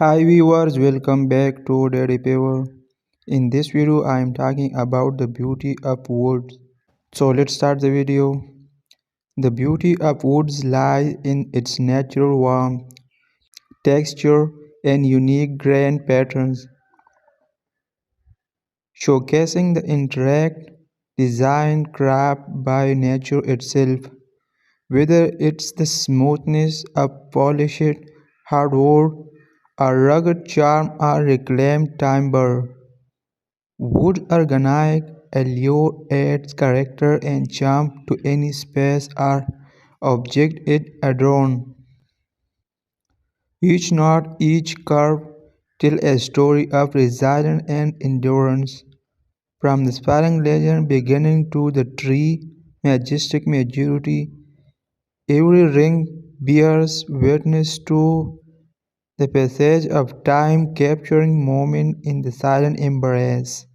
Hi viewers, welcome back to Daily Paper. In this video, I am talking about the beauty of woods. So let's start the video. The beauty of woods lies in its natural warmth, texture, and unique grain patterns, showcasing the intricate design craft by nature itself. Whether it's the smoothness of polished hardwood, or rugged charm of reclaimed timber. Wood's organic allure adds character and charm to any space or object it adorns. Each knot, each curve tells a story of resilience and endurance. From the sprawling legend beginning to the tree majestic maturity, every ring bears witness to the passage of time, capturing moment in the silent embrace.